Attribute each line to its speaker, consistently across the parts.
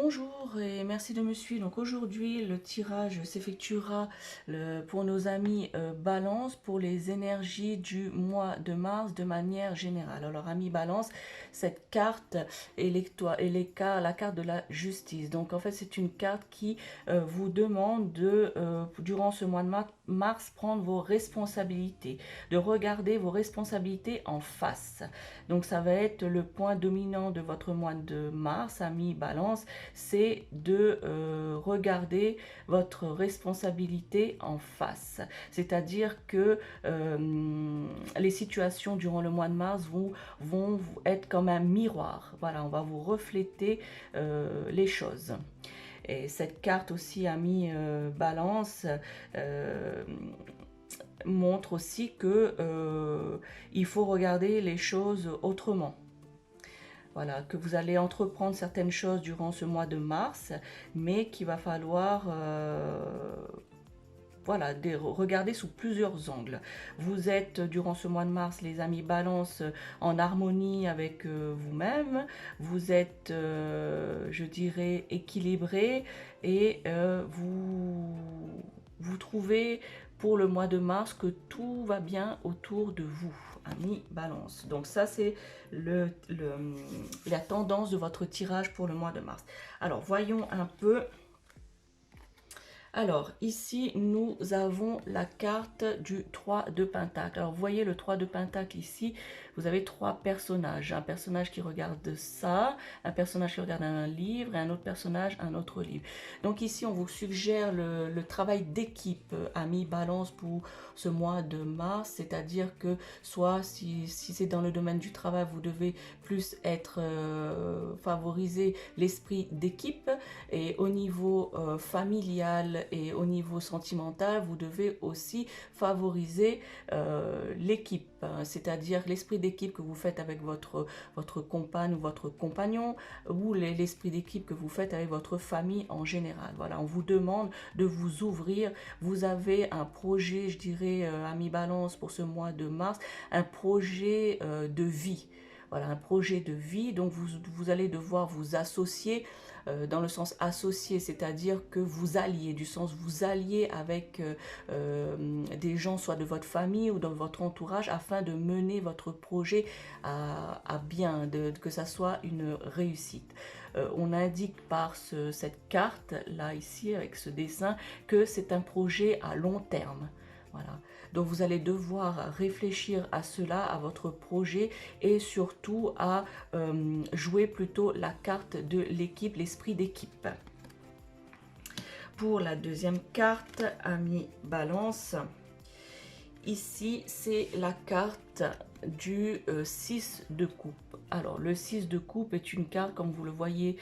Speaker 1: Bonjour et merci de me suivre. Donc aujourd'hui, le tirage s'effectuera pour nos amis Balance pour les énergies du mois de mars de manière générale. Alors amis Balance, cette carte est la carte de la justice. Donc en fait, c'est une carte qui vous demande de, durant ce mois de mars, prendre vos responsabilités, de regarder vos responsabilités en face. Donc ça va être le point dominant de votre mois de mars, amis Balance, c'est de regarder votre responsabilité en face. C'est-à-dire que les situations durant le mois de mars vont être comme un miroir. Voilà, on va vous refléter les choses. Et cette carte aussi, ami Balance, montre aussi que il faut regarder les choses autrement. Voilà, que vous allez entreprendre certaines choses durant ce mois de mars, mais qu'il va falloir voilà, regarder sous plusieurs angles. Vous êtes durant ce mois de mars, les amis Balance, en harmonie avec vous-même. Vous êtes, je dirais, équilibré et vous trouvez pour le mois de mars que tout va bien autour de vous, amis Balance. Donc ça, c'est la tendance de votre tirage pour le mois de mars. Alors, voyons un peu. Alors, ici, nous avons la carte du 3 de Pentacle. Alors, vous voyez le 3 de Pentacle ici, vous avez trois personnages. Un personnage qui regarde ça, un personnage qui regarde un livre et un autre personnage, un autre livre. Donc ici, on vous suggère le travail d'équipe, amis Balance, pour ce mois de mars. C'est-à-dire que soit si c'est dans le domaine du travail, vous devez plus être favoriser l'esprit d'équipe. Et au niveau familial et au niveau sentimental, vous devez aussi favoriser l'équipe, hein, c'est-à-dire l'esprit d'équipe que vous faites avec votre compagne ou votre compagnon, ou l'esprit d'équipe que vous faites avec votre famille en général. Voilà, on vous demande de vous ouvrir. Vous avez un projet, je dirais, ami Balance, pour ce mois de mars, un projet de vie. Voilà, un projet de vie, donc vous allez devoir vous associer dans le sens associé, c'est-à-dire que vous alliez, du sens vous alliez avec des gens soit de votre famille ou dans votre entourage afin de mener votre projet à bien, que ça soit une réussite. On indique par cette carte là ici avec ce dessin que c'est un projet à long terme. Voilà. Donc vous allez devoir réfléchir à cela, à votre projet et surtout à jouer plutôt la carte de l'équipe, l'esprit d'équipe. Pour la deuxième carte, ami Balance, ici c'est la carte du 6 de coupe. Alors le 6 de coupe est une carte, comme vous le voyez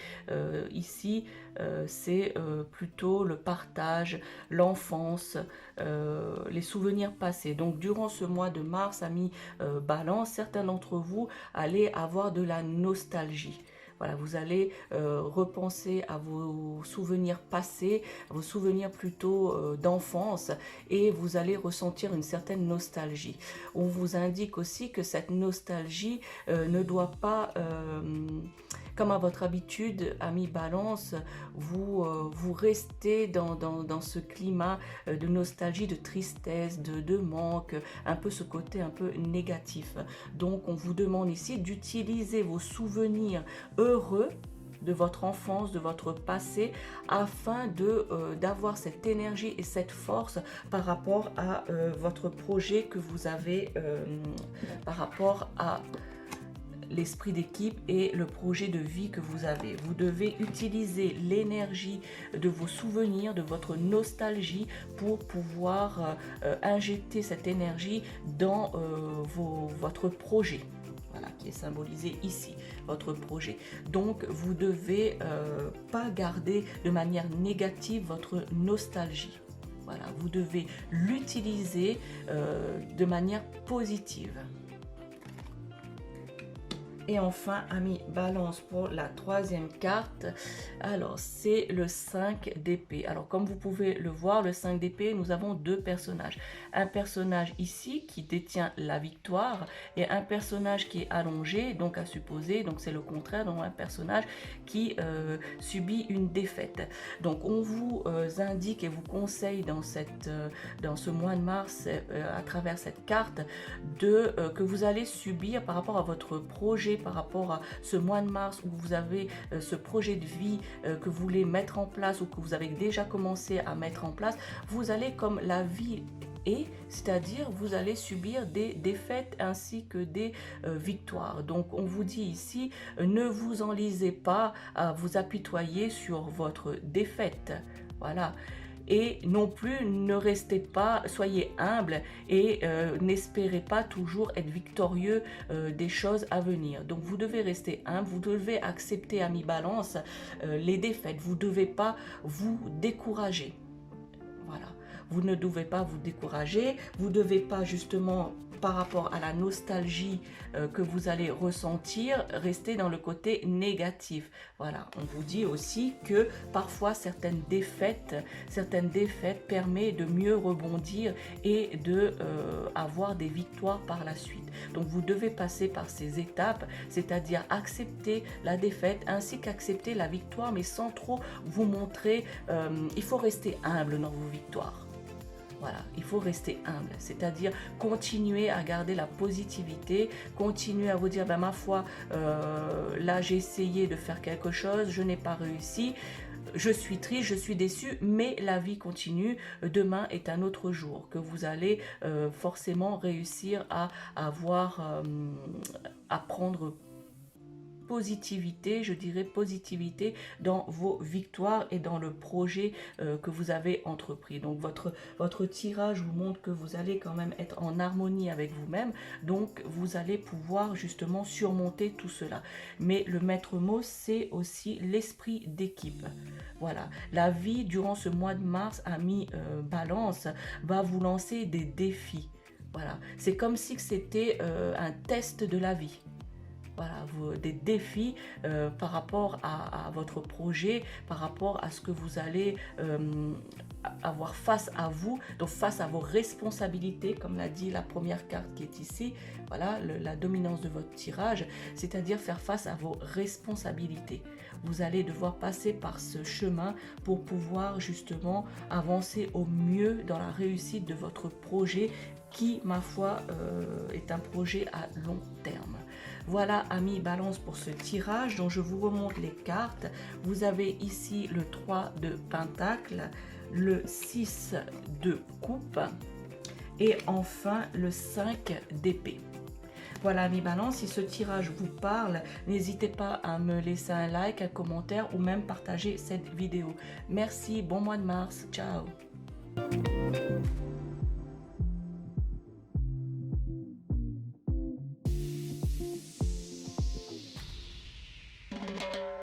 Speaker 1: ici, c'est plutôt le partage, l'enfance, les souvenirs passés. Donc durant ce mois de mars, amis Balance, certains d'entre vous allez avoir de la nostalgie. Voilà, vous allez repenser à vos souvenirs passés, à vos souvenirs plutôt d'enfance, et vous allez ressentir une certaine nostalgie. On vous indique aussi que cette nostalgie ne doit pas, comme à votre habitude, ami Balance, vous restez dans ce climat de nostalgie, de tristesse, de manque, un peu ce côté un peu négatif. Donc on vous demande ici d'utiliser vos souvenirs heureux de votre enfance, de votre passé, afin d'avoir cette énergie et cette force par rapport à votre projet que vous avez, par rapport à l'esprit d'équipe et le projet de vie que vous avez. Vous devez utiliser l'énergie de vos souvenirs, de votre nostalgie pour pouvoir injecter cette énergie dans votre projet. Voilà, qui est symbolisé ici, votre projet. Donc, vous devez pas garder de manière négative votre nostalgie. Voilà, vous devez l'utiliser de manière positive. Et enfin, amis balance, pour la troisième carte, alors c'est le 5 d'épée. Alors comme vous pouvez le voir, le 5 d'épée, nous avons deux personnages. Un personnage ici qui détient la victoire et un personnage qui est allongé, donc à supposer, donc c'est le contraire, donc un personnage qui subit une défaite. Donc on vous indique et vous conseille dans ce mois de mars, à travers cette carte, que vous allez subir par rapport à votre projet, par rapport à ce mois de mars où vous avez ce projet de vie que vous voulez mettre en place ou que vous avez déjà commencé à mettre en place. Vous allez, comme la vie est, c'est-à-dire vous allez subir des défaites ainsi que des victoires. Donc on vous dit ici, ne vous enlisez pas à vous apitoyer sur votre défaite. Voilà. Et non plus, ne restez pas, soyez humble et n'espérez pas toujours être victorieux des choses à venir. Donc vous devez rester humble, vous devez accepter, amis balance, les défaites. Vous ne devez pas vous décourager. Voilà, vous ne devez pas vous décourager, vous ne devez pas justement, par rapport à la nostalgie que vous allez ressentir, rester dans le côté négatif. Voilà, on vous dit aussi que parfois certaines défaites permettent de mieux rebondir et de avoir des victoires par la suite. Donc vous devez passer par ces étapes, c'est-à-dire accepter la défaite ainsi qu'accepter la victoire, mais sans trop vous montrer. Il faut rester humble dans vos victoires. Voilà, il faut rester humble, c'est-à-dire continuer à garder la positivité, continuer à vous dire, ben, ma foi, là j'ai essayé de faire quelque chose, je n'ai pas réussi, je suis triste, je suis déçu, mais la vie continue, demain est un autre jour, que vous allez forcément réussir à avoir, à prendre positivité, je dirais positivité dans vos victoires et dans le projet que vous avez entrepris. Donc votre tirage vous montre que vous allez quand même être en harmonie avec vous-même, donc vous allez pouvoir justement surmonter tout cela. Mais le maître mot, c'est aussi l'esprit d'équipe. Voilà, la vie durant ce mois de mars, amis balance, va vous lancer des défis. Voilà, c'est comme si c'était un test de la vie. Voilà, des défis par rapport à votre projet, par rapport à ce que vous allez avoir face à vous, donc face à vos responsabilités, comme l'a dit la première carte qui est ici. Voilà, la dominance de votre tirage, c'est-à-dire faire face à vos responsabilités. Vous allez devoir passer par ce chemin pour pouvoir justement avancer au mieux dans la réussite de votre projet qui, ma foi, est un projet à long terme. Voilà, amis balance, pour ce tirage dont je vous remonte les cartes. Vous avez ici le 3 de pentacle, le 6 de coupe et enfin le 5 d'épée. Voilà, amis balance, si ce tirage vous parle, n'hésitez pas à me laisser un like, un commentaire ou même partager cette vidéo. Merci, bon mois de mars, ciao.